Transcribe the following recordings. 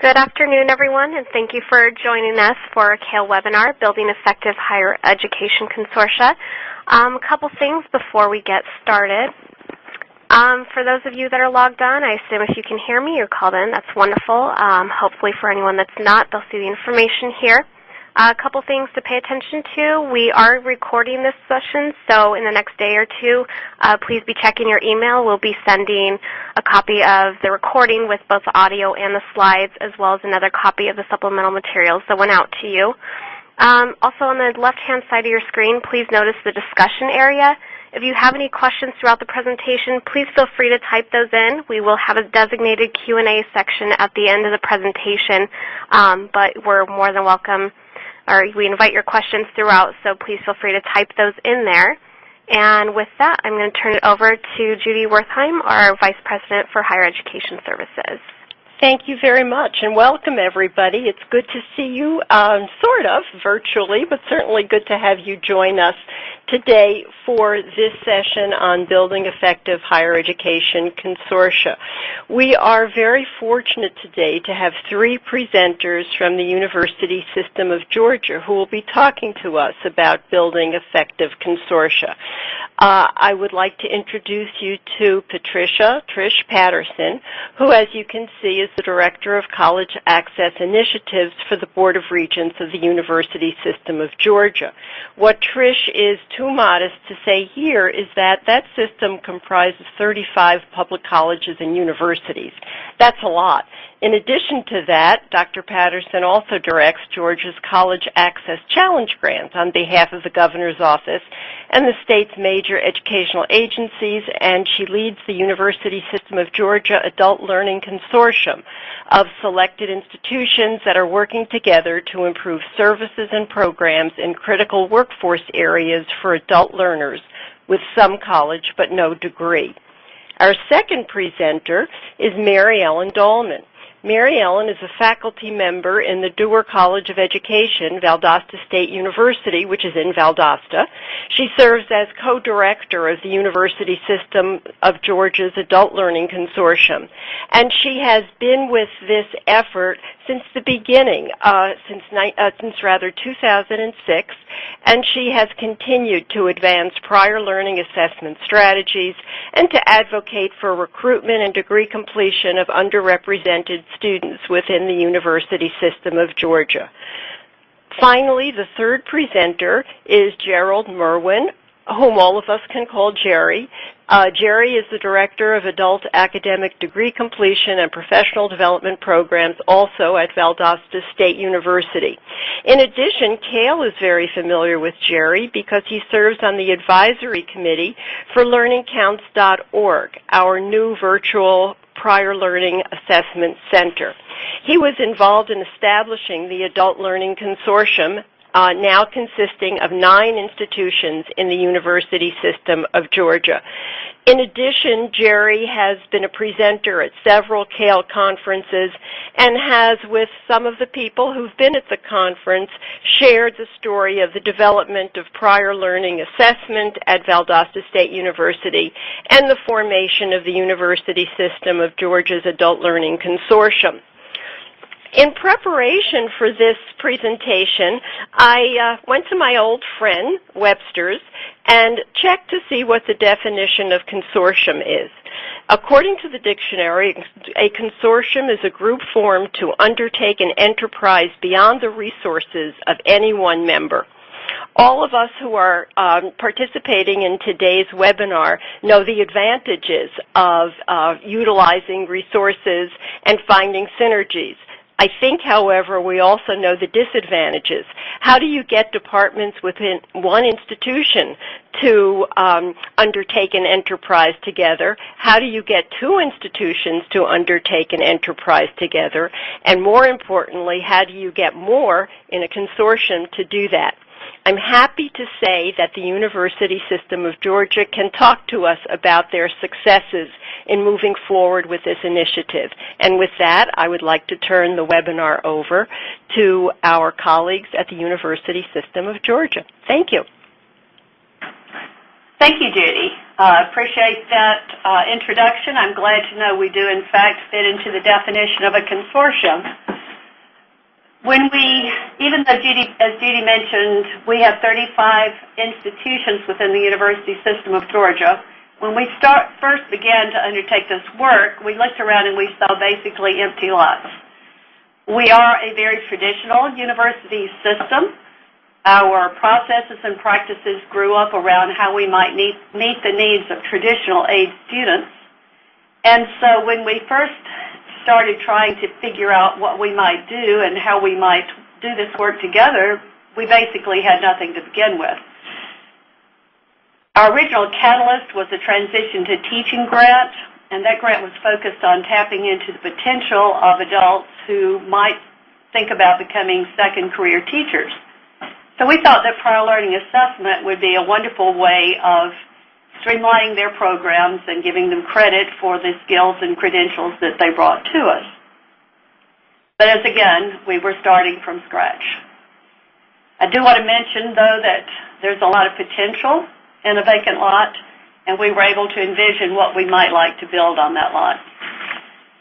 Good afternoon, everyone, and thank you for joining us for a CALE webinar, Building Effective Higher Education Consortia. A couple things before we get started. For those of you that are logged on, I assume if you can hear me, you're called in. That's wonderful. Hopefully for anyone that's not, they'll see the information here. A couple things to pay attention to. We are recording this session, so in the next day or two, please be checking your email. We'll be sending a copy of the recording with both the audio and the slides, as well as another copy of the supplemental materials that went out to you. Also on the left-hand side of your screen, please notice the discussion area. If you have any questions throughout the presentation, please feel free to type those in. We will have a designated Q&A section at the end of the presentation, but we're more than welcome, or we invite your questions throughout, so please feel free to type those in there. And with that, I'm going to turn it over to Judy Wertheim, our Vice President for Higher Education Services. Thank you very much, and welcome, everybody. It's good to see you, sort of, virtually, but certainly good to have you join us today for this session on Building Effective Higher Education Consortia. We are very fortunate today to have three presenters from the University System of Georgia who will be talking to us about building effective consortia. I would like to introduce you to Trish Patterson, who, as you can see, is the Director of College Access Initiatives for the Board of Regents of the University System of Georgia. What Trish is too modest to say here is that that system comprises 35 public colleges and universities. That's a lot. In addition to that, Dr. Patterson also directs Georgia's College Access Challenge Grants on behalf of the Governor's Office and the state's major educational agencies, and she leads the University System of Georgia Adult Learning Consortium of selected institutions that are working together to improve services and programs in critical workforce areas for adult learners with some college but no degree. Our second presenter is Mary Ellen Dahlman. Mary Ellen is a faculty member in the Dewar College of Education, Valdosta State University, which is in Valdosta. She serves as co-director of the University System of Georgia's Adult Learning Consortium. And she has been with this effort since the beginning, since 2006, and she has continued to advance prior learning assessment strategies and to advocate for recruitment and degree completion of underrepresented students within the University System of Georgia. Finally, the third presenter is Gerald Merwin, whom all of us can call Jerry. Jerry is the Director of Adult Academic Degree Completion and Professional Development Programs, also at Valdosta State University. In addition, CALE is very familiar with Jerry because he serves on the advisory committee for LearningCounts.org, our new virtual prior learning assessment center. He was involved in establishing the Adult Learning Consortium, now consisting of 9 institutions in the University System of Georgia. In addition, Jerry has been a presenter at several CALE conferences and has, with some of the people who've been at the conference, shared the story of the development of prior learning assessment at Valdosta State University and the formation of the University System of Georgia's Adult Learning Consortium. In preparation for this presentation, I went to my old friend, Webster's, and checked to see what the definition of consortium is. According to the dictionary, a consortium is a group formed to undertake an enterprise beyond the resources of any one member. All of us who are participating in today's webinar know the advantages of utilizing resources and finding synergies. I think, however, we also know the disadvantages. How do you get departments within one institution to undertake an enterprise together? How do you get 2 institutions to undertake an enterprise together? And more importantly, how do you get more in a consortium to do that? I'm happy to say that the University System of Georgia can talk to us about their successes in moving forward with this initiative. And with that, I would like to turn the webinar over to our colleagues at the University System of Georgia. Thank you. Thank you, Judy. Appreciate that introduction. I'm glad to know we do, in fact, fit into the definition of a consortium. Even though as Judy mentioned, we have 35 institutions within the university system of Georgia, when we first began to undertake this work, we looked around and we saw basically empty lots. We are a very traditional university system. Our processes and practices grew up around how we might meet the needs of traditional age students. And so when we first started trying to figure out what we might do and how we might do this work together, we basically had nothing to begin with. Our original catalyst was a transition to teaching grant, and that grant was focused on tapping into the potential of adults who might think about becoming second career teachers. So we thought that prior learning assessment would be a wonderful way of streamlining their programs and giving them credit for the skills and credentials that they brought to us. But as again, we were starting from scratch. I do want to mention, though, that there's a lot of potential in a vacant lot, and we were able to envision what we might like to build on that lot.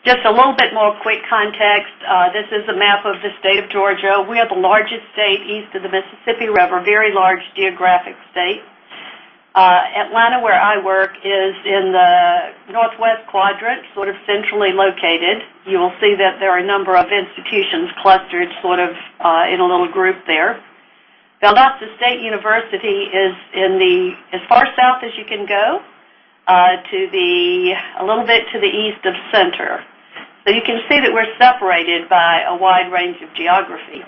Just a little bit more quick context. This is a map of the state of Georgia. We are the largest state east of the Mississippi River, very large geographic state. Atlanta, where I work, is in the northwest quadrant, sort of centrally located. You will see that there are a number of institutions clustered sort of in a little group there. Valdosta State University is as far south as you can go, a little bit to the east of center. So you can see that we're separated by a wide range of geography.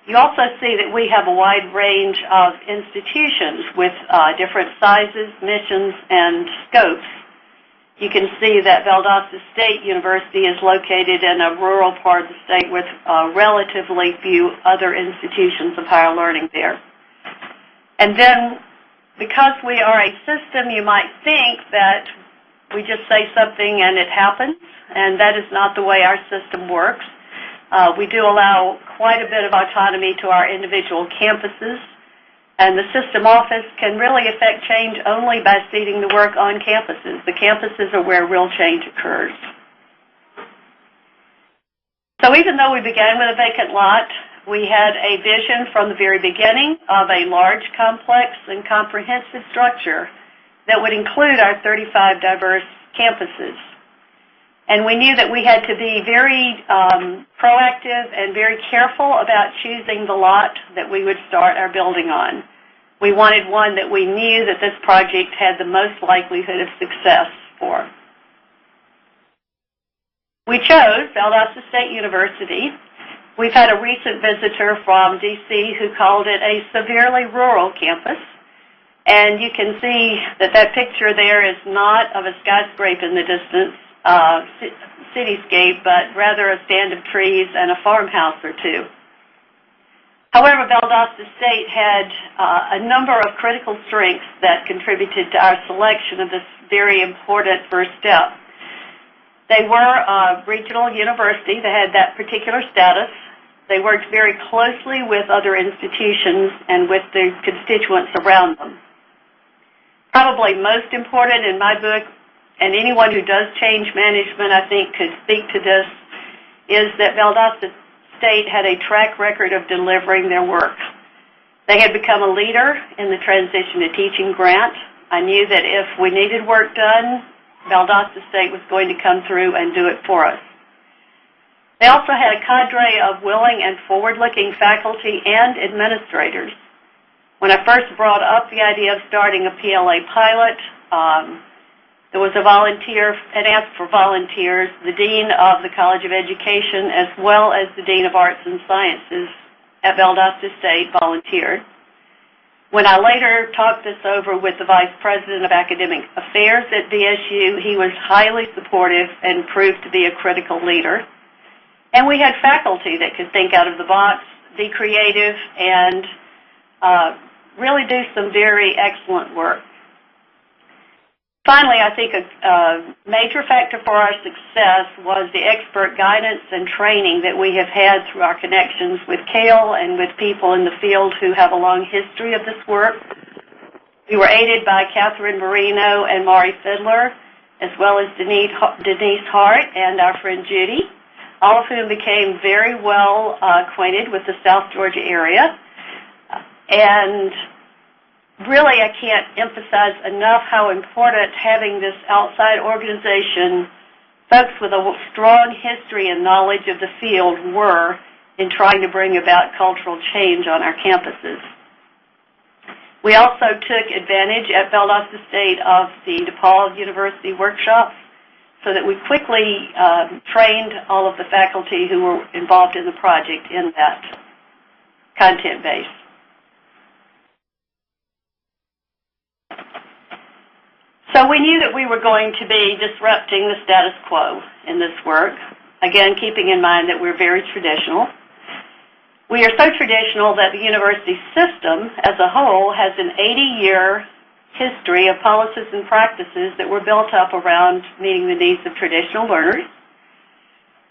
You also see that we have a wide range of institutions with different sizes, missions, and scopes. You can see that Valdosta State University is located in a rural part of the state with relatively few other institutions of higher learning there. And then, because we are a system, you might think that we just say something and it happens, and that is not the way our system works. We do allow quite a bit of autonomy to our individual campuses, and the system office can really affect change only by seeding the work on campuses. The campuses are where real change occurs. So even though we began with a vacant lot, we had a vision from the very beginning of a large, complex, and comprehensive structure that would include our 35 diverse campuses. And we knew that we had to be very proactive and very careful about choosing the lot that we would start our building on. We wanted one that we knew that this project had the most likelihood of success for. We chose Valdosta State University. We've had a recent visitor from D.C. who called it a severely rural campus. And you can see that that picture there is not of a skyscraper in the distance, cityscape, but rather a stand of trees and a farmhouse or two. However, Valdosta State had a number of critical strengths that contributed to our selection of this very important first step. They were a regional university that had that particular status. They worked very closely with other institutions and with the constituents around them. Probably most important in my book, and anyone who does change management, I think, could speak to this, is that Valdosta State had a track record of delivering their work. They had become a leader in the transition to teaching grant. I knew that if we needed work done, Valdosta State was going to come through and do it for us. They also had a cadre of willing and forward-looking faculty and administrators. When I first brought up the idea of starting a PLA pilot, there was a volunteer and asked for volunteers. The Dean of the College of Education as well as the Dean of Arts and Sciences at Valdosta State volunteered. When I later talked this over with the Vice President of Academic Affairs at VSU, he was highly supportive and proved to be a critical leader. And we had faculty that could think out of the box, be creative, and really do some very excellent work. Finally, I think a major factor for our success was the expert guidance and training that we have had through our connections with CALE and with people in the field who have a long history of this work. We were aided by Catherine Marino and Maury Fiddler, as well as Denise Hart and our friend Judy. all of whom became very well acquainted with the South Georgia area. And really, I can't emphasize enough how important having this outside organization, folks with a strong history and knowledge of the field, were in trying to bring about cultural change on our campuses. We also took advantage at Valdosta State of the DePaul University workshops so that we quickly trained all of the faculty who were involved in the project in that content base. So we knew that we were going to be disrupting the status quo in this work, again, keeping in mind that we're very traditional. We are so traditional that the university system as a whole has an 80-year history of policies and practices that were built up around meeting the needs of traditional learners.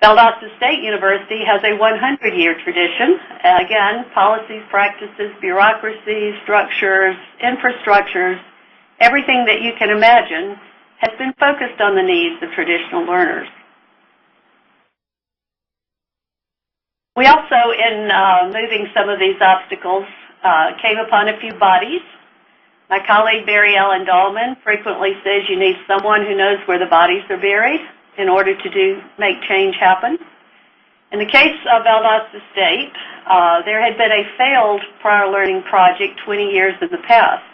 Valdosta State University has a 100-year tradition. Again, policies, practices, bureaucracies, structures, infrastructures, everything that you can imagine has been focused on the needs of traditional learners. We also, in moving some of these obstacles, came upon a few bodies. My colleague, Barry Ellen Dahlman, frequently says you need someone who knows where the bodies are buried in order to make change happen. In the case of Valdosta State, there had been a failed prior learning project 20 years in the past.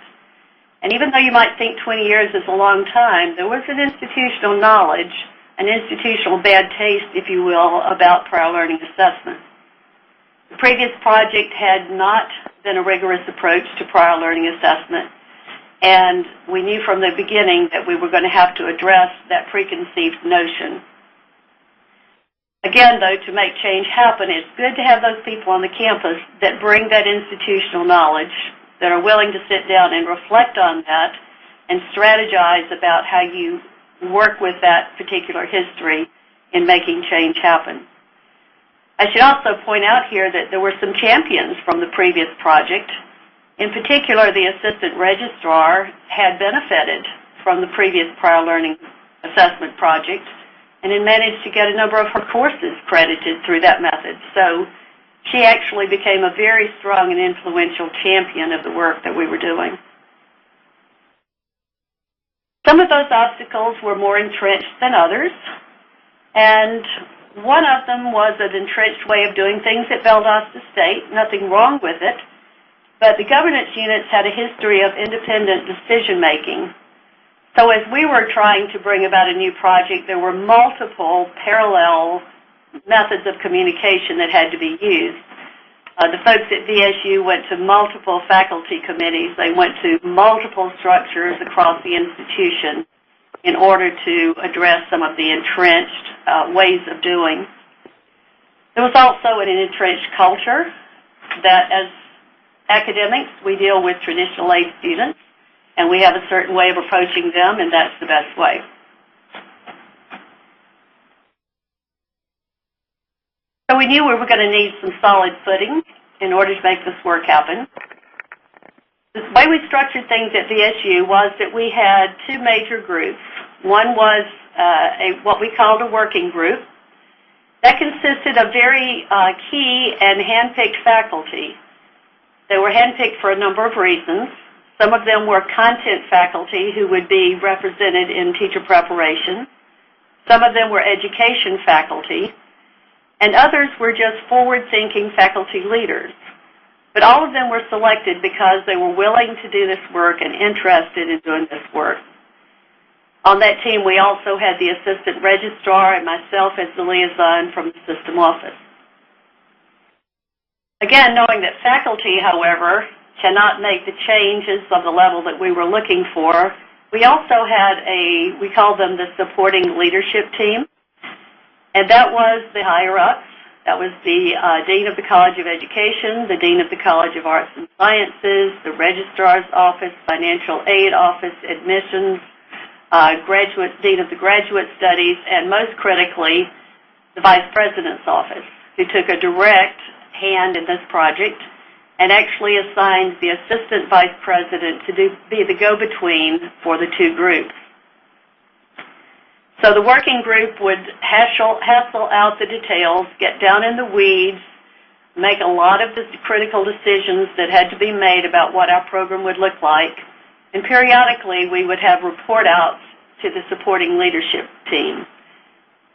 And even though you might think 20 years is a long time, there was an institutional knowledge, an institutional bad taste, if you will, about prior learning assessment. The previous project had not been a rigorous approach to prior learning assessment, and we knew from the beginning that we were going to have to address that preconceived notion. Again, though, to make change happen, it's good to have those people on the campus that bring that institutional knowledge, that are willing to sit down and reflect on that and strategize about how you work with that particular history in making change happen. I should also point out here that there were some champions from the previous project. In particular, the assistant registrar had benefited from the previous prior learning assessment project and had managed to get a number of her courses credited through that method. So she actually became a very strong and influential champion of the work that we were doing. Some of those obstacles were more entrenched than others, and one of them was an entrenched way of doing things at Valdosta State. Nothing wrong with it, but the governance units had a history of independent decision-making. So as we were trying to bring about a new project, there were multiple parallel methods of communication that had to be used. The folks at VSU went to multiple faculty committees. They went to multiple structures across the institution in order to address some of the entrenched ways of doing. There was also an entrenched culture that as academics, we deal with traditional age students, and we have a certain way of approaching them, and that's the best way. So we knew we were going to need some solid footing in order to make this work happen. The way we structured things at VSU was that we had two major groups. One was what we called a working group. That consisted of very key and hand-picked faculty. They were hand-picked for a number of reasons. Some of them were content faculty who would be represented in teacher preparation. Some of them were education faculty. And others were just forward-thinking faculty leaders. But all of them were selected because they were willing to do this work and interested in doing this work. On that team, we also had the assistant registrar and myself as the liaison from the system office. Again, knowing that faculty, however, cannot make the changes of the level that we were looking for, we also had we called them the supporting leadership team. And that was the higher-ups. That was the Dean of the College of Education, the Dean of the College of Arts and Sciences, the Registrar's Office, Financial Aid Office, Admissions, Dean of the Graduate Studies, and most critically, the Vice President's Office, who took a direct hand in this project and actually assigned the Assistant Vice President to be the go-between for the two groups. So the working group would hassle out the details, get down in the weeds, make a lot of the critical decisions that had to be made about what our program would look like, and periodically we would have report outs to the supporting leadership team.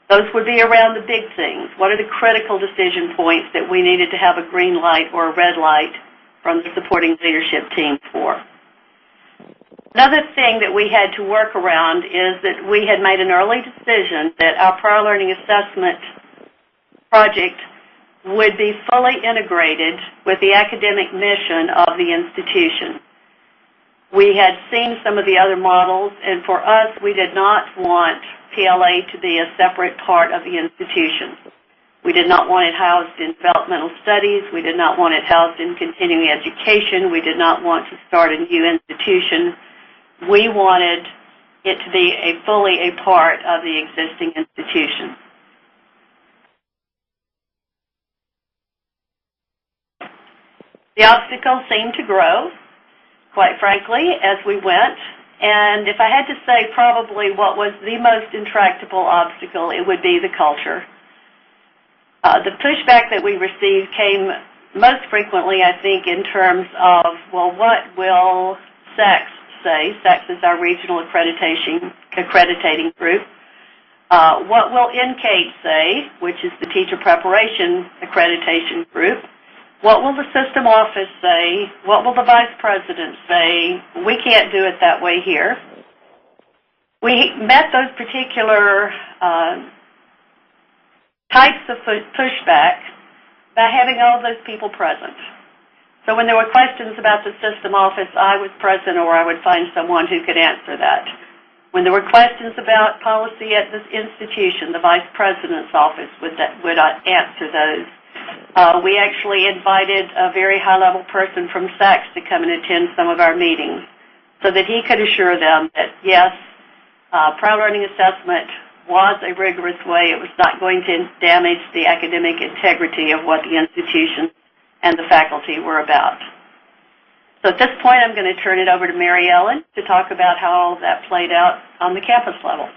Those would be around the big things. What are the critical decision points that we needed to have a green light or a red light from the supporting leadership team for? Another thing that we had to work around is that we had made an early decision that our prior learning assessment project would be fully integrated with the academic mission of the institution. We had seen some of the other models, and for us, we did not want PLA to be a separate part of the institution. We did not want it housed in developmental studies. We did not want it housed in continuing education. We did not want to start a new institution. We wanted it to be fully a part of the existing institution. The obstacles seemed to grow, quite frankly, as we went. And if I had to say probably what was the most intractable obstacle, it would be the culture. The pushback that we received came most frequently, I think, in terms of, well, what will SACS say? SACS is our regional accrediting group. What will NCATE say, which is the teacher preparation accreditation group? What will the system office say? What will the vice president say? We can't do it that way here. We met those particular types of pushback by having all those people present. So when there were questions about the system office, I was present or I would find someone who could answer that. When there were questions about policy at this institution, the vice president's office would answer those. We actually invited a very high-level person from SACS to come and attend some of our meetings so that he could assure them that, yes, prior learning assessment was a rigorous way. It was not going to damage the academic integrity of what the institution and the faculty were about. So at this point, I'm going to turn it over to Mary Ellen to talk about how all of that played out on the campus level.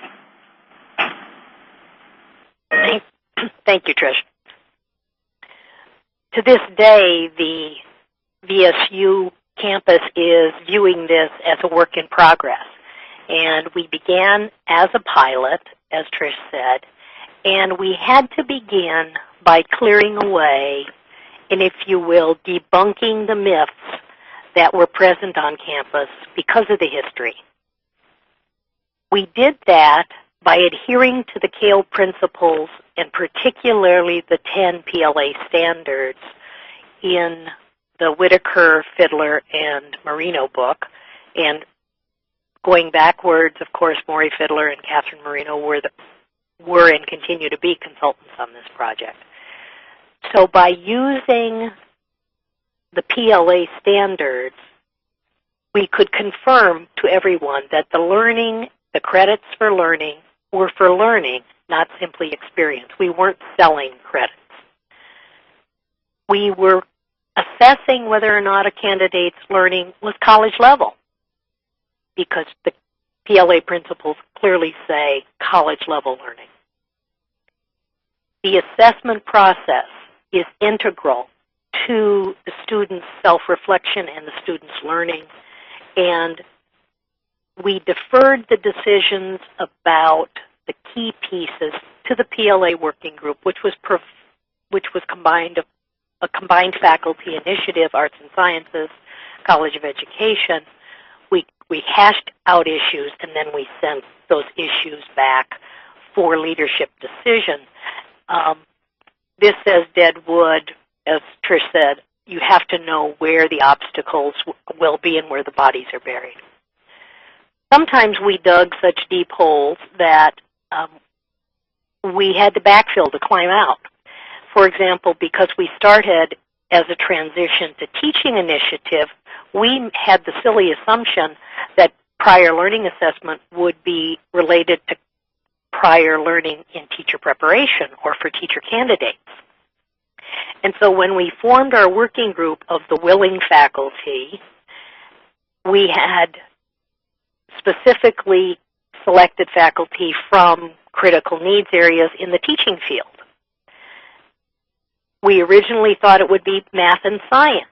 Thank you, Trish. To this day, the VSU campus is viewing this as a work in progress. And we began as a pilot, as Trish said, and we had to begin by clearing away and, if you will, debunking the myths that were present on campus because of the history. We did that by adhering to the CALE principles and particularly the 10 PLA standards in the Whitaker, Fiddler, and Marino book. And going backwards, of course, Maury Fiddler and Catherine Marino were and continue to be consultants on this project. So by using the PLA standards, we could confirm to everyone that the credits for learning were for learning, not simply experience. We weren't selling credits. We were assessing whether or not a candidate's learning was college level, because the PLA principles clearly say college level learning. The assessment process is integral to the student's self-reflection and the student's learning, and we deferred the decisions about the key pieces to the PLA working group, which was a combined faculty initiative, arts and sciences, College of Education. We hashed out issues, and then we sent those issues back for leadership decision. This says dead wood, as Trish said. You have to know where the obstacles will be and where the bodies are buried. Sometimes we dug such deep holes that we had to backfill to climb out. For example, because we started as a transition to teaching initiative, we had the silly assumption that prior learning assessment would be related to prior learning in teacher preparation or for teacher candidates. And so when we formed our working group of the willing faculty, we had specifically selected faculty from critical needs areas in the teaching field. We originally thought it would be math and science.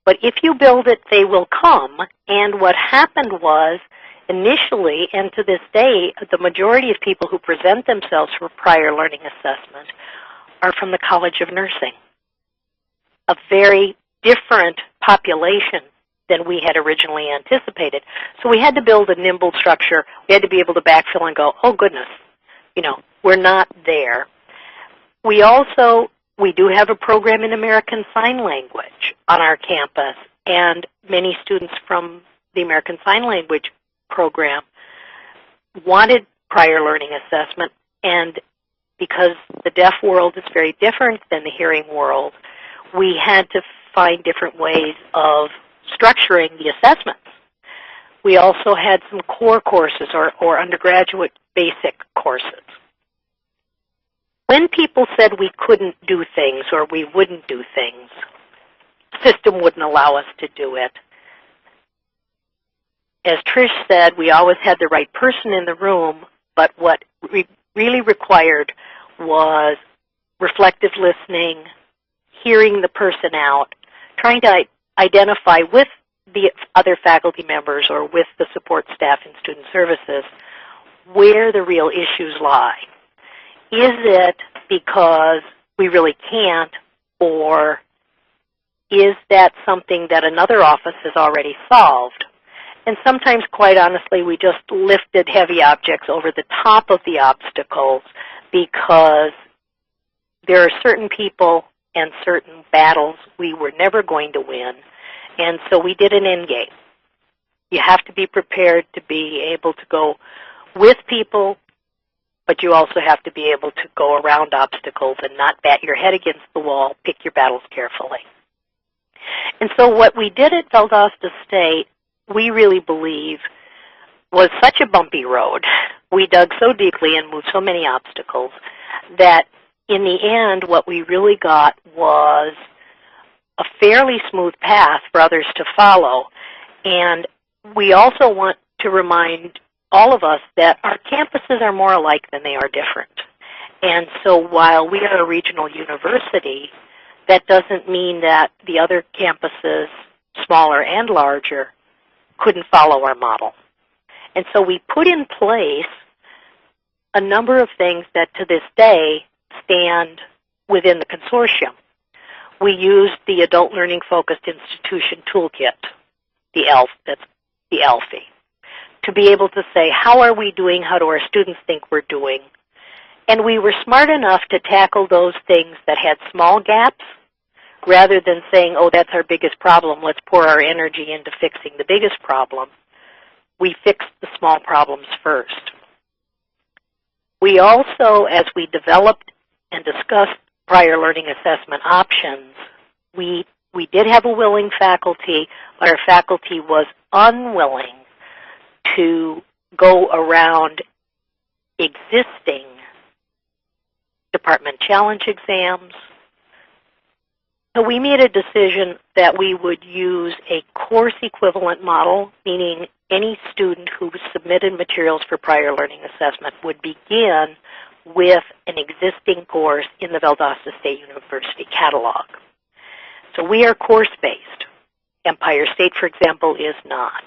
But if you build it, they will come. And what happened was, initially, and to this day, the majority of people who present themselves for prior learning assessment are from the College of Nursing, a very different population than we had originally anticipated. So we had to build a nimble structure. We had to be able to backfill and go, oh goodness, we're not there. We do have a program in American Sign Language on our campus, and many students from the American Sign Language program wanted prior learning assessment, and because the deaf world is very different than the hearing world, we had to find different ways of structuring the assessments. We also had some core courses or undergraduate basic courses. When people said we couldn't do things or we wouldn't do things, the system wouldn't allow us to do it. As Trish said, we always had the right person in the room, but what really required was reflective listening, hearing the person out, trying to identify with the other faculty members or with the support staff in student services where the real issues lie. Is it because we really can't, or is that something that another office has already solved? And sometimes, quite honestly, we just lifted heavy objects over the top of the obstacles because there are certain people and certain battles we were never going to win, and so we did an end game. You have to be prepared to be able to go with people, but you also have to be able to go around obstacles and not bat your head against the wall, pick your battles carefully. And so what we did at Valdosta State, we really believe, was such a bumpy road. We dug so deeply and moved so many obstacles that in the end what we really got was a fairly smooth path for others to follow. And we also want to remind all of us that our campuses are more alike than they are different. And so while we are a regional university, that doesn't mean that the other campuses, smaller and larger, couldn't follow our model. And so we put in place a number of things that to this day stand within the consortium. We used the Adult Learning Focused Institution Toolkit, the ALFI, to be able to say, how are we doing, how do our students think we're doing? And we were smart enough to tackle those things that had small gaps, rather than saying, oh, that's our biggest problem, let's pour our energy into fixing the biggest problem. We fixed the small problems first. We also, as we developed and discussed prior learning assessment options, we did have a willing faculty, but our faculty was unwilling to go around existing department challenge exams. So we made a decision that we would use a course equivalent model, meaning any student who submitted materials for prior learning assessment would begin with an existing course in the Valdosta State University catalog. So we are course-based. Empire State, for example, is not.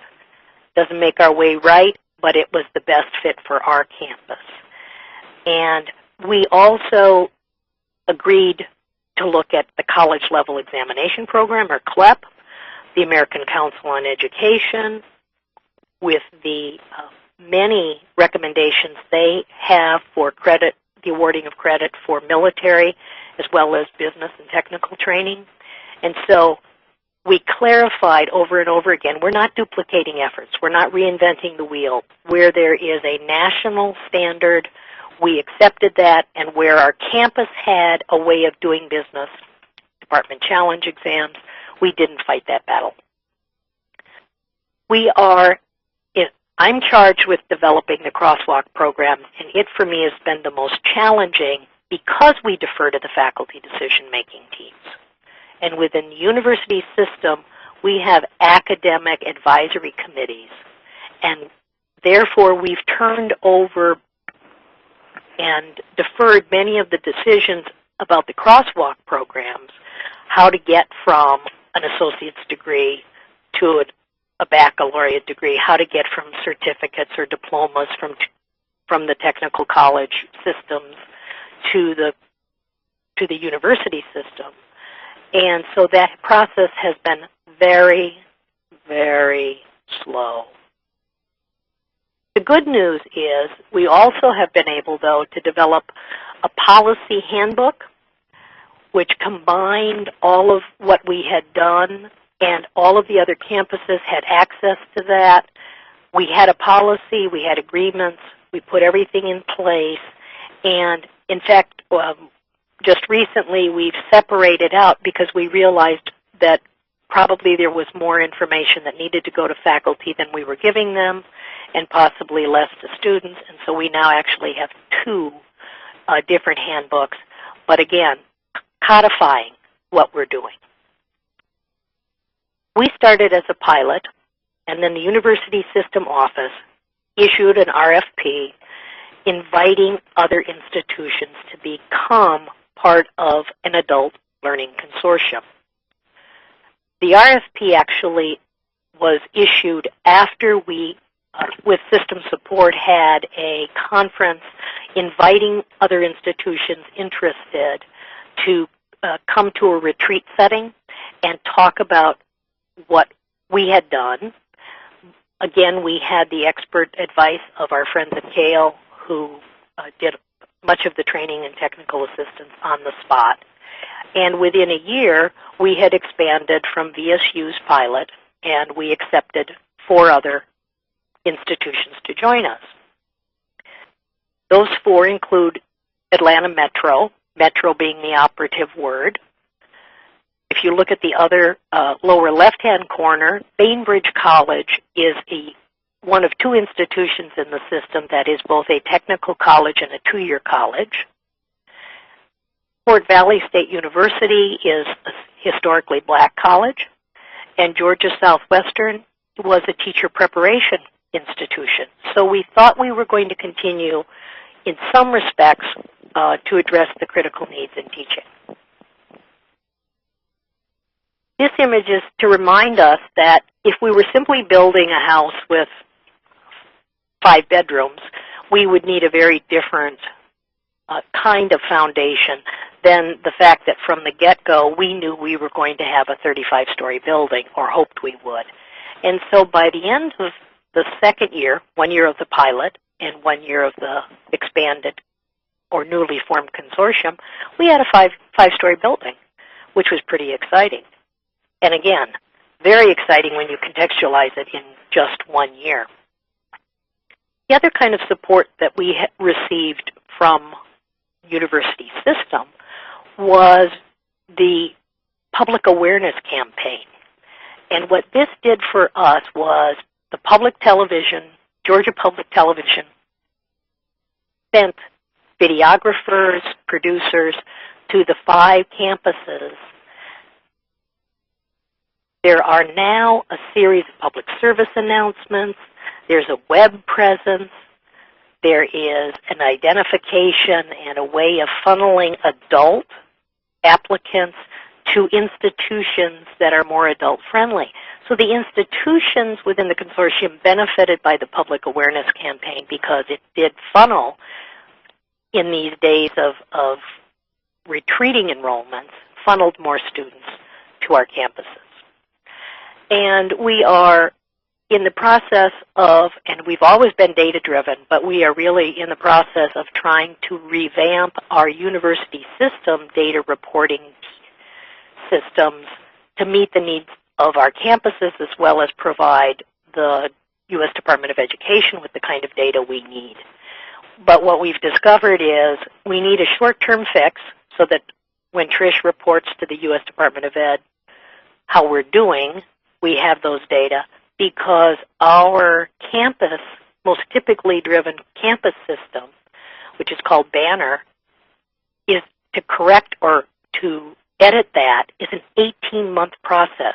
Doesn't make our way right, but it was the best fit for our campus. And we also agreed to look at the College Level Examination Program, or CLEP, the American Council on Education, with the many recommendations they have for credit, the awarding of credit for military, as well as business and technical training. And so we clarified over and over again, we're not duplicating efforts. We're not reinventing the wheel. Where there is a national standard, we accepted that, and where our campus had a way of doing business, department challenge exams, we didn't fight that battle. I'm charged with developing the crosswalk program, and it for me has been the most challenging because we defer to the faculty decision-making teams. And within the university system, we have academic advisory committees, and therefore, we've turned over and deferred many of the decisions about the crosswalk programs, how to get from an associate's degree to a baccalaureate degree, how to get from certificates or diplomas from the technical college systems to the university system. And so that process has been very, very slow. The good news is we also have been able, though, to develop a policy handbook which combined all of what we had done, and all of the other campuses had access to that. We had a policy, we had agreements, we put everything in place, and in fact, just recently we've separated out because we realized that probably there was more information that needed to go to faculty than we were giving them, and possibly less to students, and so we now actually have two different handbooks, but again, codifying what we're doing. We started as a pilot, and then the University System Office issued an RFP inviting other institutions to become part of an adult learning consortium. The RFP actually was issued after we, with system support, had a conference inviting other institutions interested to come to a retreat setting and talk about what we had done. Again, we had the expert advice of our friends at Yale, who did much of the training and technical assistance on the spot. And within a year, we had expanded from VSU's pilot, and we accepted 4 other institutions to join us. Those 4 include Atlanta Metro, Metro being the operative word. If you look at the other lower left-hand corner, Bainbridge College is one of 2 institutions in the system that is both a technical college and a 2-year college. Fort Valley State University is a historically black college, and Georgia Southwestern was a teacher preparation institution. So we thought we were going to continue in some respects to address the critical needs in teaching. This image is to remind us that if we were simply building a house with 5 bedrooms, we would need a very different kind of foundation than the fact that from the get-go we knew we were going to have a 35-story building, or hoped we would. And so by the end of the second year, 1 year of the pilot and 1 year of the expanded or newly formed consortium, we had a five-story building, which was pretty exciting. And again, very exciting when you contextualize it in just 1 year. The other kind of support that we received from university system was the public awareness campaign. And what this did for us was the public television, Georgia Public Television, sent videographers, producers to the 5 campuses. There are now a series of public service announcements. There's a web presence. There is an identification and a way of funneling adult applicants to institutions that are more adult-friendly. So the institutions within the consortium benefited by the public awareness campaign because it did funnel, in these days of retreating enrollments, funneled more students to our campuses. And we are in the process of, and we've always been data-driven, but we are really in the process of trying to revamp our university system data reporting systems to meet the needs of our campuses, as well as provide the U.S. Department of Education with the kind of data we need. But what we've discovered is we need a short-term fix so that when Trish reports to the U.S. Department of Ed how we're doing, we have those data, because our campus, most typically driven campus system, which is called Banner, is to correct or to edit that is an 18-month process.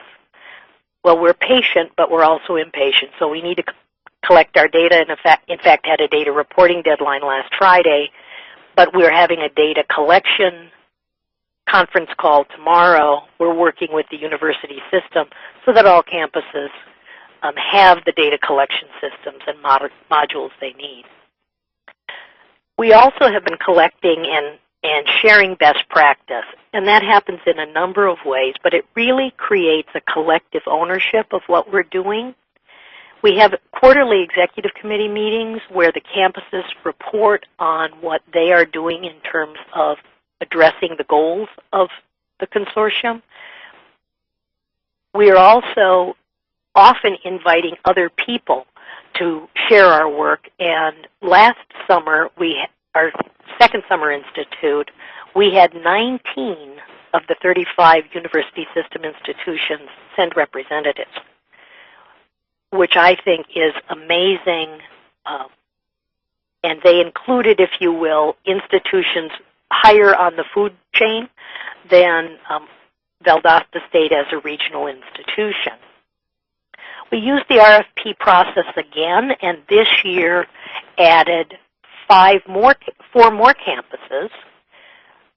Well, we're patient, but we're also impatient, so we need to collect our data. And in fact, had a data reporting deadline last Friday, but we're having a data collection conference call tomorrow. We're working with the university system so that all campuses have the data collection systems and modules they need. We also have been collecting and sharing best practice, and that happens in a number of ways, but it really creates a collective ownership of what we're doing. We have quarterly executive committee meetings where the campuses report on what they are doing in terms of addressing the goals of the consortium. We are also often inviting other people to share our work, and last summer, our second summer institute, we had 19 of the 35 university system institutions send representatives, which I think is amazing, and they included, if you will, institutions higher on the food chain than Valdosta State as a regional institution. We used the RFP process again, and this year added four more campuses,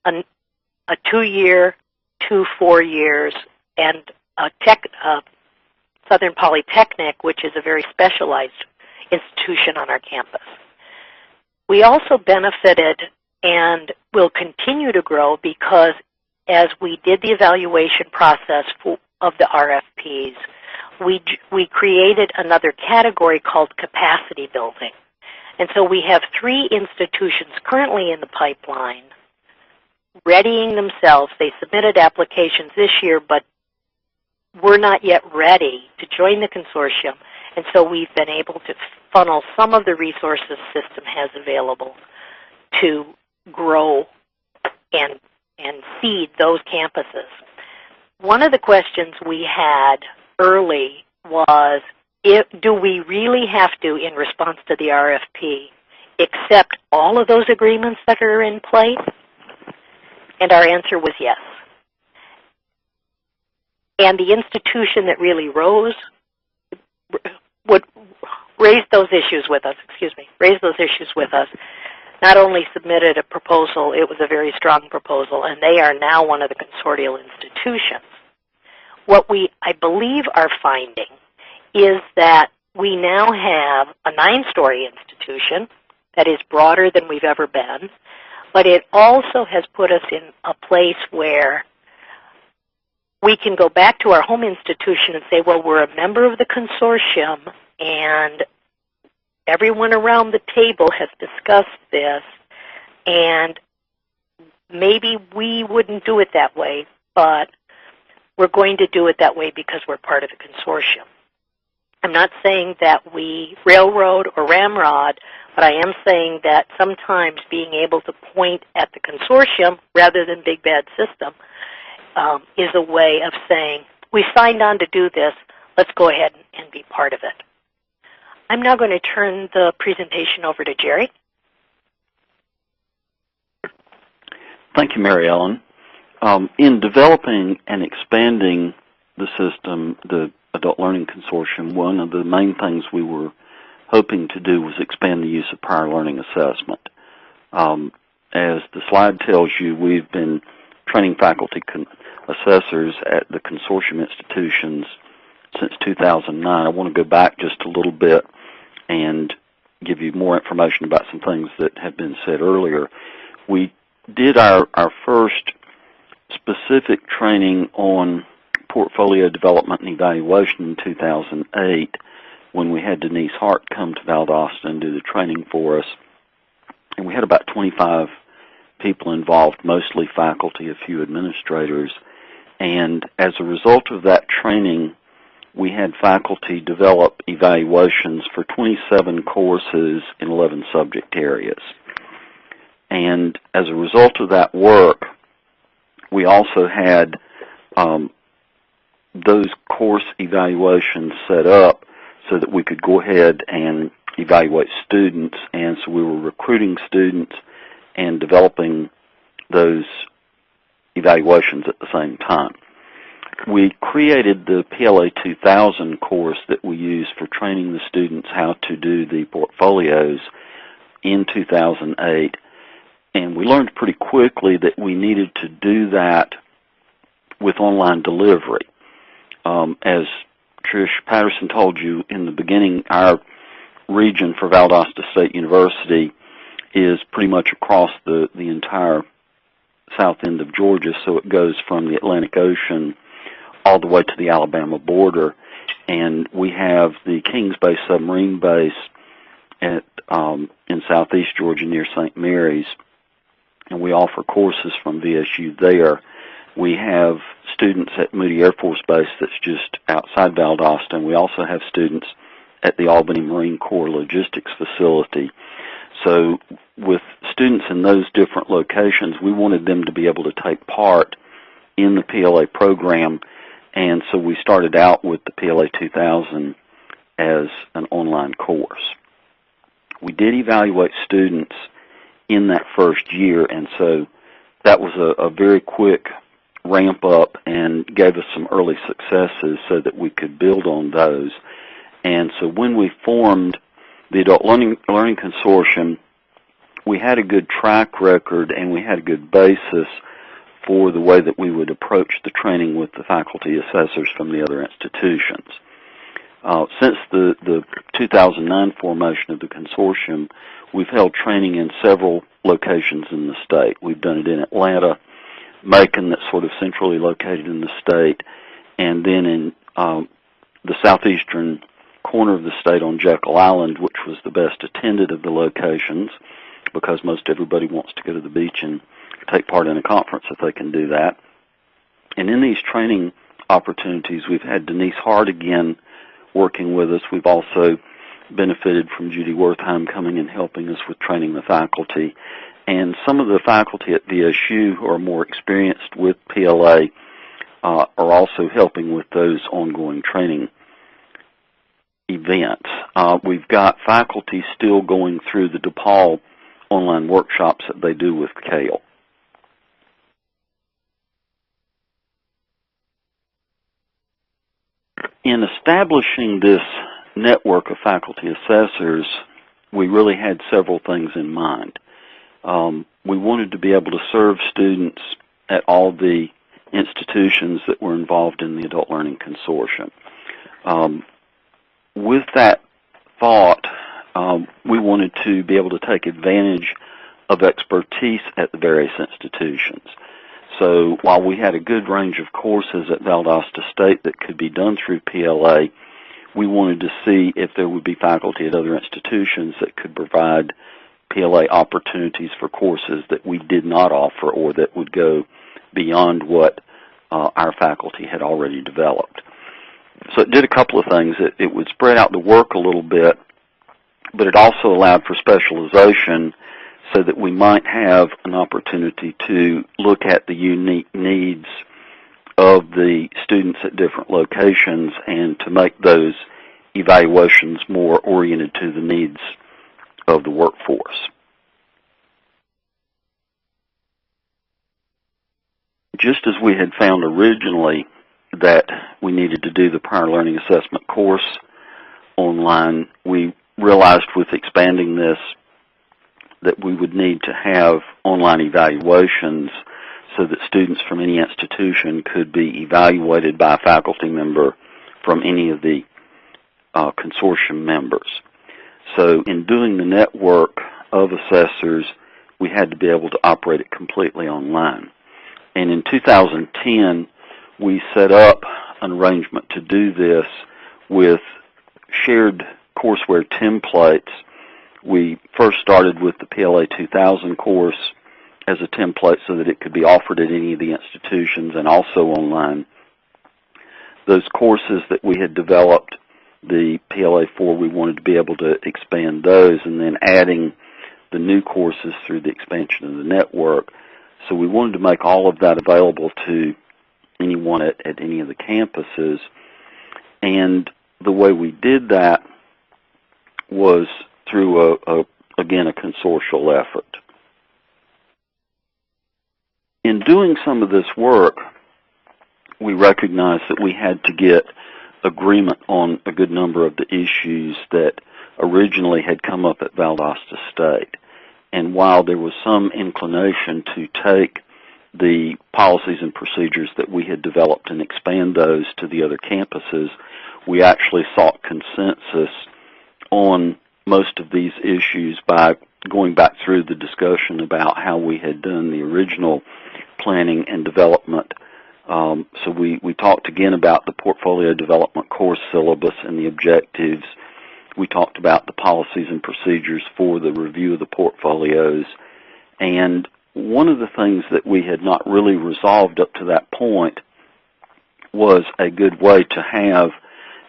a 2-year, 2 4 years, and a Southern Polytechnic, which is a very specialized institution on our campus. We also benefited and will continue to grow because as we did the evaluation process of the RFPs, we created another category called capacity building. And so we have 3 institutions currently in the pipeline readying themselves. They submitted applications this year, but we're not yet ready to join the consortium. And so we've been able to funnel some of the resources system has available to grow and seed those campuses. One of the questions we had early was, do we really have to, in response to the RFP, accept all of those agreements that are in place? And our answer was yes. And the institution that really would raise those issues with us, not only submitted a proposal, it was a very strong proposal, and they are now one of the consortial institutions. What I believe are finding is that we now have a 9-story institution that is broader than we've ever been, but it also has put us in a place where we can go back to our home institution and say, well, we're a member of the consortium, and everyone around the table has discussed this, and maybe we wouldn't do it that way, but we're going to do it that way because we're part of the consortium. I'm not saying that we railroad or ramrod, but I am saying that sometimes being able to point at the consortium rather than big bad system is a way of saying, we signed on to do this, let's go ahead and be part of it. I'm now going to turn the presentation over to Jerry. Thank you, Mary Ellen. In developing and expanding the system, the Adult Learning Consortium, one of the main things we were hoping to do was expand the use of prior learning assessment. As the slide tells you, we've been training faculty assessors at the consortium institutions since 2009. I want to go back just a little bit and give you more information about some things that have been said earlier. We did our first specific training on portfolio development and evaluation in 2008 when we had Denise Hart come to Valdosta and do the training for us. And we had about 25 people involved, mostly faculty, a few administrators. And as a result of that training, we had faculty develop evaluations for 27 courses in 11 subject areas. And as a result of that work, we also had those course evaluations set up so that we could go ahead and evaluate students. And so we were recruiting students and developing those evaluations at the same time. we created the PLA 2000 course that we use for training the students how to do the portfolios in 2008, and we learned pretty quickly that we needed to do that with online delivery. As Trish Patterson told you in the beginning, our region for Valdosta State University is pretty much across the entire south end of Georgia, so it goes from the Atlantic Ocean all the way to the Alabama border. And we have the Kings Bay submarine base at, in southeast Georgia near St. Mary's, and we offer courses from VSU there. We have students at Moody Air Force Base that's just outside Valdosta, and we also have students at the Albany Marine Corps Logistics Facility. So with students in those different locations, we wanted them to be able to take part in the PLA program, and so we started out with the PLA 2000 as an online course. We did evaluate students in that first year, and so that was a very quick ramp up and gave us some early successes so that we could build on those. And so when we formed the Adult Learning Consortium, we had a good track record and we had a good basis for the way that we would approach the training with the faculty assessors from the other institutions. Since the 2009 formation of the consortium, we've held training in several locations in the state. We've done it in Atlanta, Macon, that's sort of centrally located in the state, and then in the southeastern corner of the state on Jekyll Island, which was the best attended of the locations because most everybody wants to go to the beach and take part in a conference if they can do that. And in these training opportunities, we've had Denise Hart again working with us. We've also benefited from Judy Wertheim coming and helping us with training the faculty. And some of the faculty at VSU who are more experienced with PLA are also helping with those ongoing training events. We've got faculty still going through the DePaul online workshops that they do with CALE. In establishing this network of faculty assessors, we really had several things in mind. We wanted to be able to serve students at all the institutions that were involved in the Adult Learning Consortium. With that thought, we wanted to be able to take advantage of expertise at the various institutions. So while we had a good range of courses at Valdosta State that could be done through PLA, we wanted to see if there would be faculty at other institutions that could provide PLA opportunities for courses that we did not offer or that would go beyond what our faculty had already developed. So it did a couple of things. It would spread out the work a little bit, but it also allowed for specialization so that we might have an opportunity to look at the unique needs of the students at different locations and to make those evaluations more oriented to the needs of the workforce. Just as we had found originally that we needed to do the prior learning assessment course online, we realized with expanding this that we would need to have online evaluations so that students from any institution could be evaluated by a faculty member from any of the consortium members. So in doing the network of assessors, we had to be able to operate it completely online. And in 2010, we set up an arrangement to do this with shared courseware templates. We first started with the PLA 2000 course as a template so that it could be offered at any of the institutions and also online. Those courses that we had developed, the PLA 4, we wanted to be able to expand those and then adding the new courses through the expansion of the network. So we wanted to make all of that available to anyone at any of the campuses. And the way we did that was through, again, a consortial effort. In doing some of this work, we recognized that we had to get agreement on a good number of the issues that originally had come up at Valdosta State. And while there was some inclination to take the policies and procedures that we had developed and expand those to the other campuses, we actually sought consensus on most of these issues by going back through the discussion about how we had done the original planning and development. So we talked again about the portfolio development course syllabus and the objectives. We talked about the policies and procedures for the review of the portfolios. And one of the things that we had not really resolved up to that point was a good way to have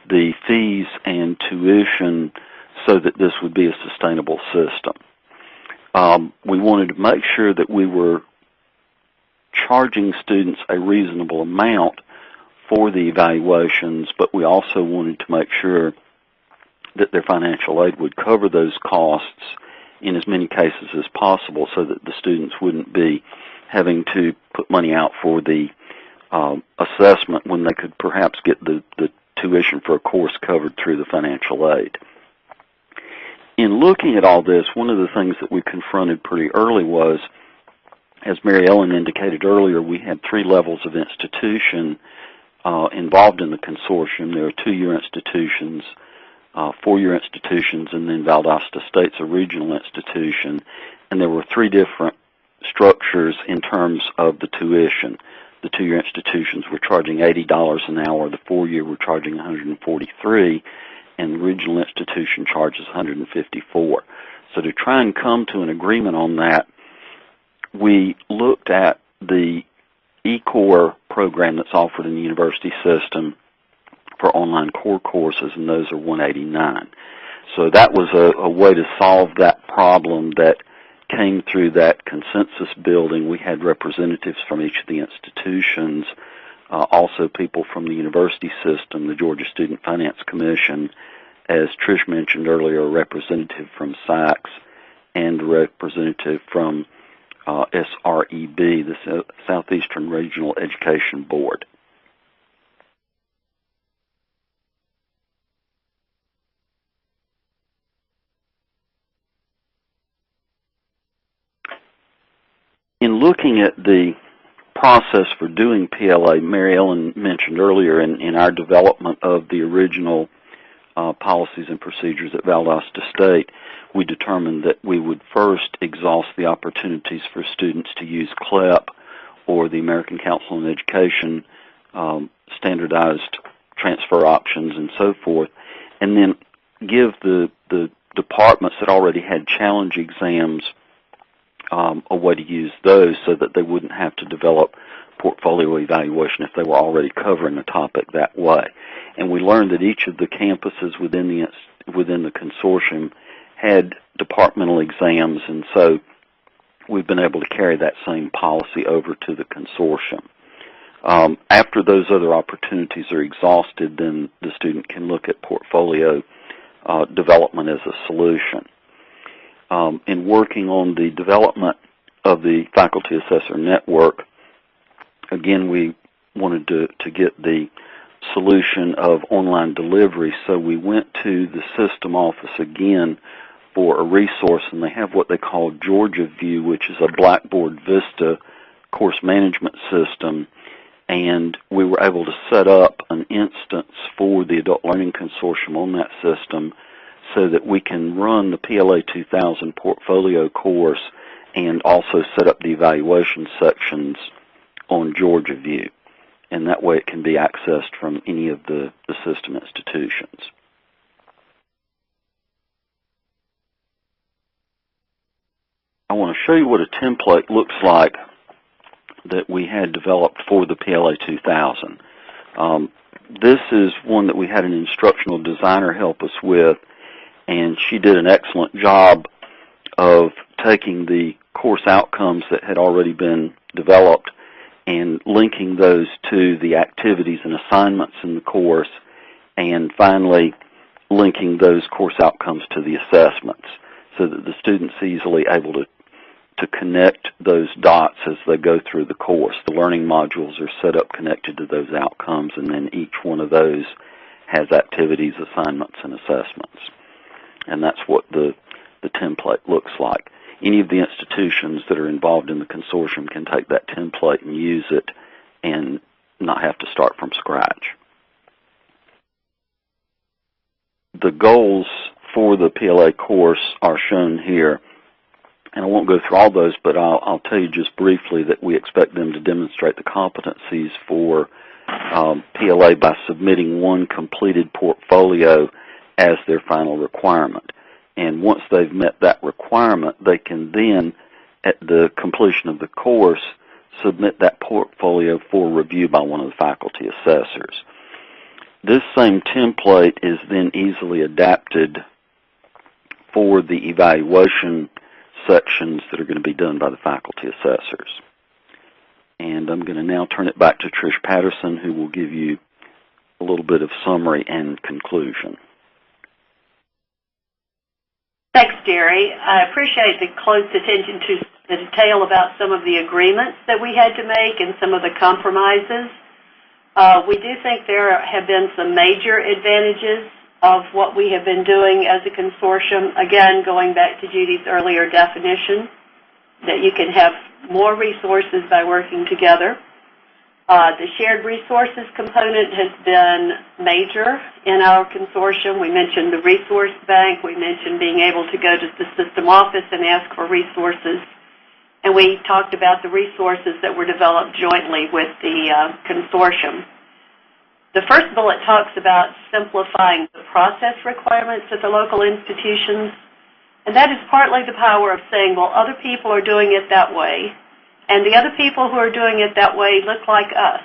the fees and tuition so that this would be a sustainable system. We wanted to make sure that we were charging students a reasonable amount for the evaluations, but we also wanted to make sure that their financial aid would cover those costs in as many cases as possible so that the students wouldn't be having to put money out for the assessment when they could perhaps get the tuition for a course covered through the financial aid. In looking at all this, one of the things that we confronted pretty early was, as Mary Ellen indicated earlier, we had 3 levels of institution involved in the consortium. There are 2-year institutions, 4-year institutions, and then Valdosta State's a regional institution. And there were 3 different structures in terms of the tuition. The 2-year institutions were charging $80 an hour. The 4-year were charging $143, and the regional institution charges $154. So to try and come to an agreement on that, we looked at the eCore program that's offered in the university system for online core courses, and those are $189. So that was a way to solve that problem that came through that consensus building. We had representatives from each of the institutions, also people from the university system, the Georgia Student Finance Commission, as Trish mentioned earlier, a representative from SACS, and a representative from SREB, the Southeastern Regional Education Board. In looking at the process for doing PLA, Mary Ellen mentioned earlier in our development of the original policies and procedures at Valdosta State, we determined that we would first exhaust the opportunities for students to use CLEP or the American Council on Education standardized transfer options and so forth, and then give the departments that already had challenge exams a way to use those so that they wouldn't have to develop portfolio evaluation if they were already covering the topic that way. And we learned that each of the campuses within the consortium had departmental exams, and so we've been able to carry that same policy over to the consortium. After those other opportunities are exhausted, then the student can look at portfolio development as a solution. In working on the development of the faculty assessor network, again, we wanted to get the solution of online delivery, so we went to the system office again for a resource, and they have what they call Georgia View, which is a Blackboard Vista course management system, and we were able to set up an instance for the Adult Learning Consortium on that system so that we can run the PLA 2000 portfolio course and also set up the evaluation sections on Georgia View. And that way it can be accessed from any of the system institutions. I want to show you what a template looks like that we had developed for the PLA 2000. This is one that we had an instructional designer help us with, and she did an excellent job of taking the course outcomes that had already been developed and linking those to the activities and assignments in the course, and finally linking those course outcomes to the assessments so that the student's easily able to to connect those dots as they go through the course. The learning modules are set up connected to those outcomes, and then each one of those has activities, assignments, and assessments. And that's what the template looks like. Any of the institutions that are involved in the consortium can take that template and use it and not have to start from scratch. The goals for the PLA course are shown here, and I won't go through all those, but I'll tell you just briefly that we expect them to demonstrate the competencies for PLA by submitting one completed portfolio as their final requirement. And once they've met that requirement, they can then, at the completion of the course, submit that portfolio for review by one of the faculty assessors. This same template is then easily adapted for the evaluation sections that are going to be done by the faculty assessors. And I'm going to now turn it back to Trish Patterson, who will give you a little bit of summary and conclusion. Thanks, Jerry. I appreciate the close attention to the detail about some of the agreements that we had to make and some of the compromises. We do think there have been some major advantages of what we have been doing as a consortium. Again, going back to Judy's earlier definition, that you can have more resources by working together. The shared resources component has been major in our consortium. We mentioned the resource bank. We mentioned being able to go to the system office and ask for resources. And we talked about the resources that were developed jointly with the consortium. The first bullet talks about simplifying the process requirements at the local institutions. And that is partly the power of saying, well, other people are doing it that way, and the other people who are doing it that way look like us.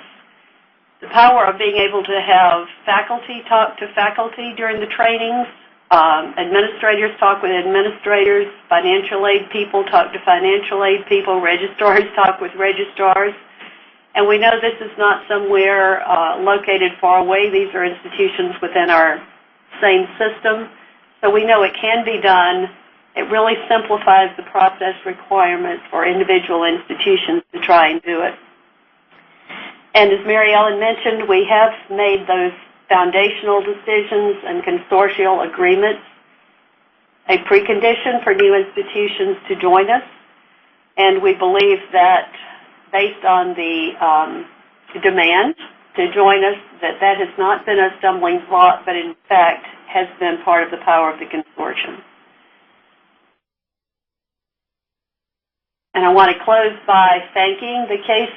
The power of being able to have faculty talk to faculty during the trainings, administrators talk with administrators, financial aid people talk to financial aid people, registrars talk with registrars. And we know this is not somewhere located far away. These are institutions within our same system. So we know it can be done. It really simplifies the process requirements for individual institutions to try and do it. And as Mary Ellen mentioned, we have made those foundational decisions and consortial agreements a precondition for new institutions to join us. And we believe that based on the demand to join us, that has not been a stumbling block, but in fact has been part of the power of the consortium. And I want to close by thanking the Case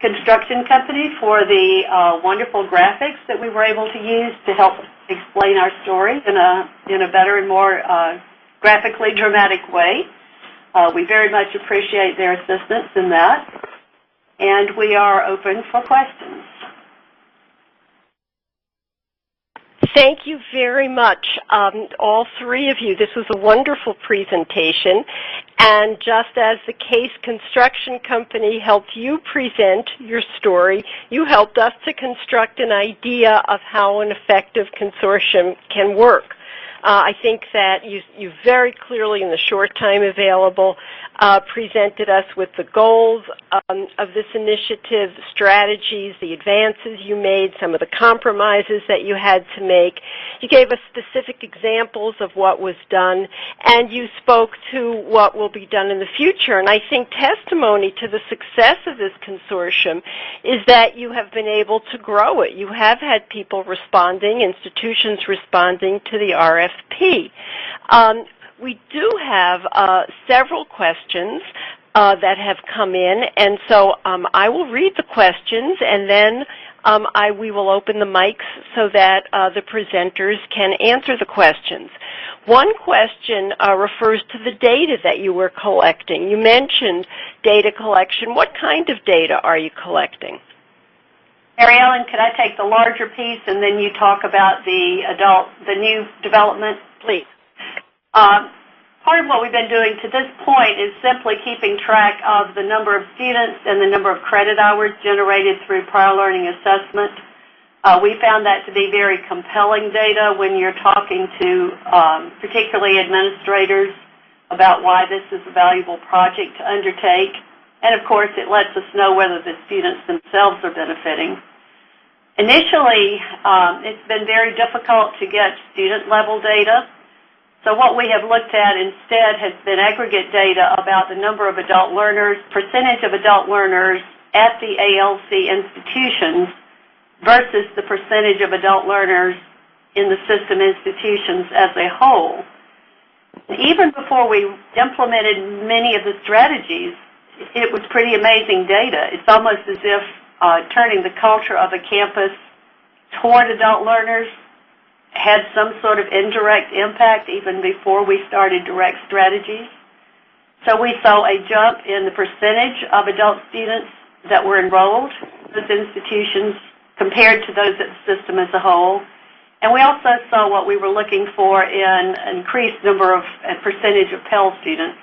Construction Company for the wonderful graphics that we were able to use to help explain our story in a better and more graphically dramatic way. We very much appreciate their assistance in that. And we are open for questions. Thank you very much, all three of you. This was a wonderful presentation. And just as the Case Construction Company helped you present your story, you helped us to construct an idea of how an effective consortium can work. I think that you very clearly, in the short time available, presented us with the goals of this initiative, the strategies, the advances you made, some of the compromises that you had to make. You gave us specific examples of what was done, and you spoke to what will be done in the future. And I think testimony to the success of this consortium is that you have been able to grow it. You have had people responding, institutions responding to the RFP. We do have several questions that have come in, and so I will read the questions, and then we will open the mics so that the presenters can answer the questions. One question refers to the data that you were collecting. You mentioned data collection. What kind of data are you collecting? Mary Ellen, could I take the larger piece and then you talk about the new development? Please. Part of what we've been doing to this point is simply keeping track of the number of students and the number of credit hours generated through prior learning assessment. We found that to be very compelling data when you're talking to particularly administrators about why this is a valuable project to undertake. And of course, it lets us know whether the students themselves are benefiting. Initially, it's been very difficult to get student-level data. So what we have looked at instead has been aggregate data about the number of adult learners, percentage of adult learners at the ALC institutions versus the percentage of adult learners in the system institutions as a whole. Even before we implemented many of the strategies, it was pretty amazing data. It's almost as if turning the culture of a campus toward adult learners had some sort of indirect impact even before we started direct strategies. So we saw a jump in the percentage of adult students that were enrolled in those institutions compared to those at the system as a whole. And we also saw what we were looking for in an increased number of percentage of Pell students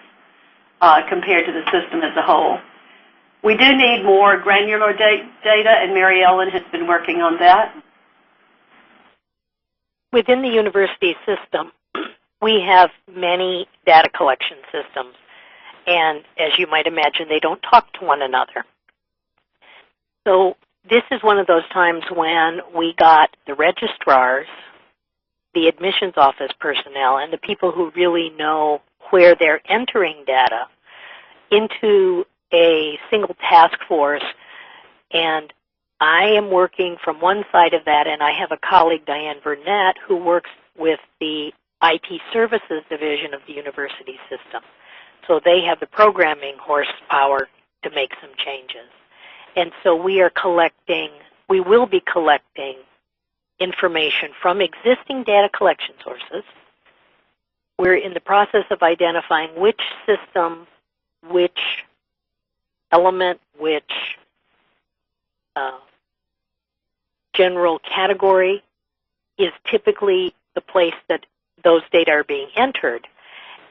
compared to the system as a whole. We do need more granular data, and Mary Ellen has been working on that. Within the university system, we have many data collection systems, and as you might imagine, they don't talk to one another. So this is one of those times when we got the registrars, the admissions office personnel, and the people who really know where they're entering data into a single task force. And I am working from one side of that, and I have a colleague, Diane Burnett, who works with the IT services division of the university system. So they have the programming horsepower to make some changes. And so we will be collecting information from existing data collection sources. We're in the process of identifying which system, which element, which general category is typically the place that those data are being entered.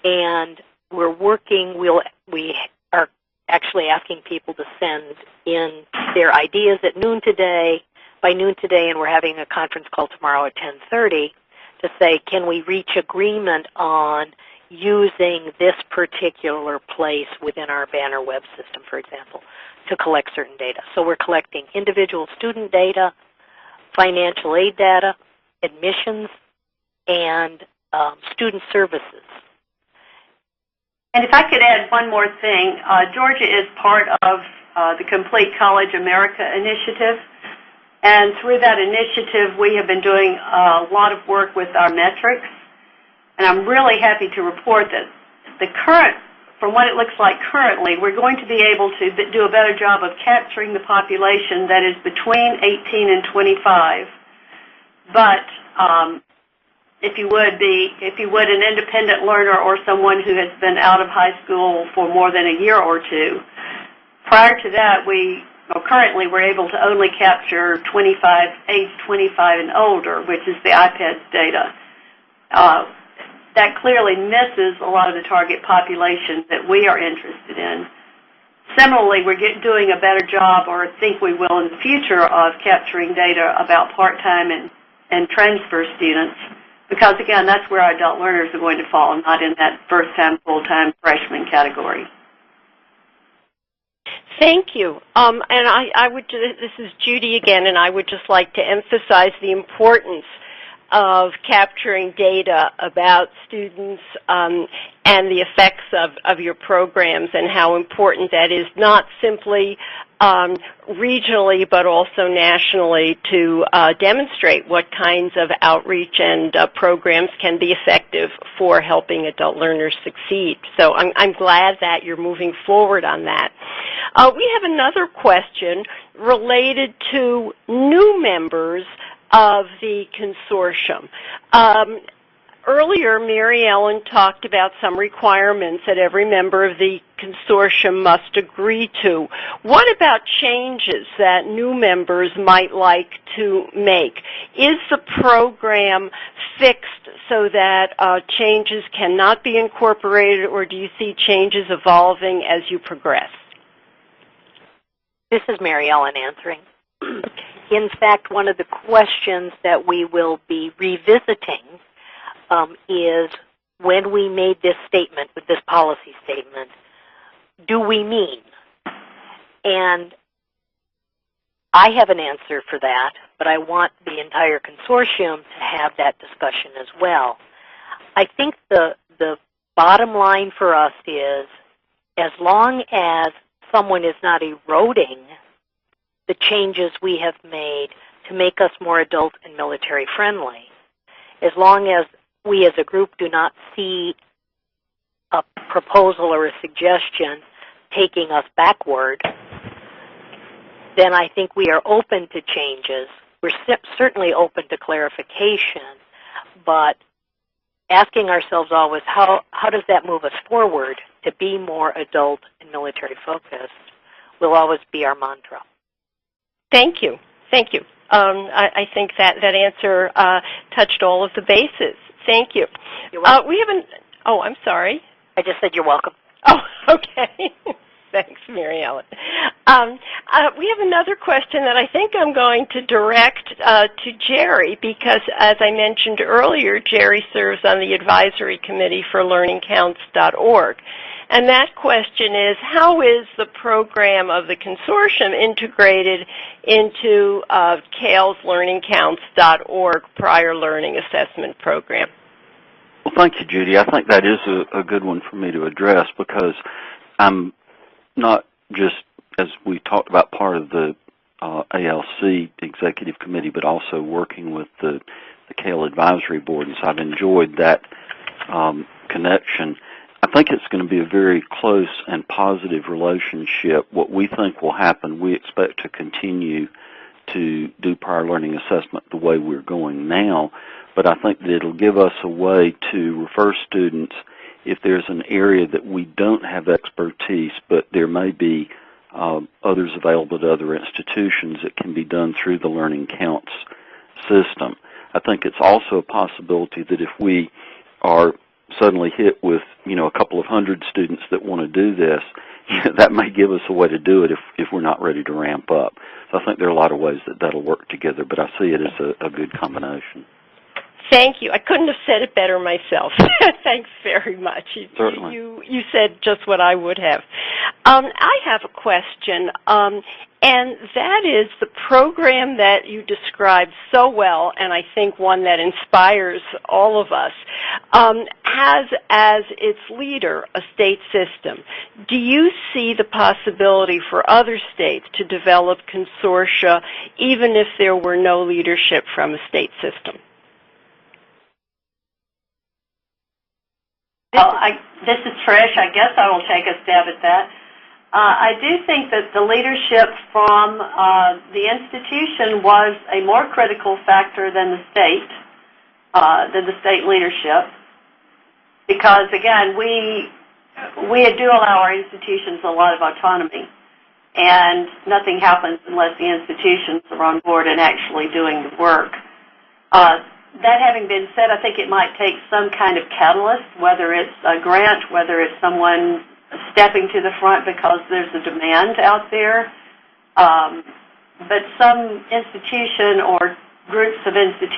And we're working, we are actually asking people to send in their ideas at noon today, by noon today, and we're having a conference call tomorrow at 10:30 to say, can we reach agreement on using this particular place within our banner web system, for example, to collect certain data. So we're collecting individual student data, financial aid data, admissions, and student services. And if I could add one more thing, Georgia is part of the Complete College America initiative. And through that initiative, we have been doing a lot of work with our metrics. And I'm really happy to report that from what it looks like currently, we're going to be able to do a better job of capturing the population that is between 18 and 25. But if you would, an independent learner or someone who has been out of high school for more than a year or two. Prior to that, currently we're able to only capture age 25 and older, which is the IPEDS data. That clearly misses a lot of the target population that we are interested in. Similarly, we're doing a better job, or think we will in the future, of capturing data about part-time and transfer students, because, again, that's where our adult learners are going to fall, not in that first-time, full-time freshman category. Thank you. And this is Judy again, and I would just like to emphasize the importance of capturing data about students and the effects of your programs, and how important that is, not simply regionally but also nationally, to demonstrate what kinds of outreach and programs can be effective for helping adult learners succeed. So I'm glad that you're moving forward on that. We have another question related to new members of the consortium. Earlier, Mary Ellen talked about some requirements that every member of the consortium must agree to. What about changes that new members might like to make? Is the program fixed so that changes cannot be incorporated, or do you see changes evolving as you progress? This is Mary Ellen answering. In fact, one of the questions that we will be revisiting is when we made this statement, with this policy statement, do we mean? And I have an answer for that, but I want the entire consortium to have that discussion as well. I think the bottom line for us is, as long as someone is not eroding the changes we have made to make us more adult and military friendly, as long as we as a group do not see a proposal or a suggestion taking us backward, then I think we are open to changes. We're certainly open to clarification, but asking ourselves always, how does that move us forward to be more adult and military focused, will always be our mantra. Thank you. Thank you. I think that answer touched all of the bases. Thank you. You're welcome. We have oh, I'm sorry. I just said you're welcome. Oh, okay. Thanks, Mary Ellen. We have another question that I think I'm going to direct to Jerry, because as I mentioned earlier, Jerry serves on the advisory committee for learningcounts.org. And that question is, how is the program of the consortium integrated into CALE's learningcounts.org prior learning assessment program? Well, thank you, Judy. I think that is a good one for me to address, because I'm not just, as we talked about, part of the ALC Executive Committee, but also working with the CALE Advisory Board, and so I've enjoyed that connection. I think it's going to be a very close and positive relationship. What we think will happen, we expect to continue to do prior learning assessment the way we're going now, but I think that it'll give us a way to refer students if there's an area that we don't have expertise, but there may be others available at other institutions. It can be done through the Learning Counts system. I think it's also a possibility that if we are suddenly hit with, a couple of hundred students that want to do this, that may give us a way to do it if we're not ready to ramp up. So I think there are a lot of ways that that'll work together, but I see it as a good combination. Thank you. I couldn't have said it better myself. Thanks very much. Certainly. You said just what I would have. I have a question, and that is the program that you described so well, and I think one that inspires all of us, has as its leader a state system. Do you see the possibility for other states to develop consortia even if there were no leadership from a state system? This is Trish. I guess I will take a stab at that. I do think that the leadership from the institution was a more critical factor than the state leadership, because again, we do allow our institutions a lot of autonomy, and nothing happens unless the institutions are on board and actually doing the work. That having been said, I think it might take some kind of catalyst, whether it's a grant, whether it's someone stepping to the front because there's a demand out there. But some institution or groups of institutions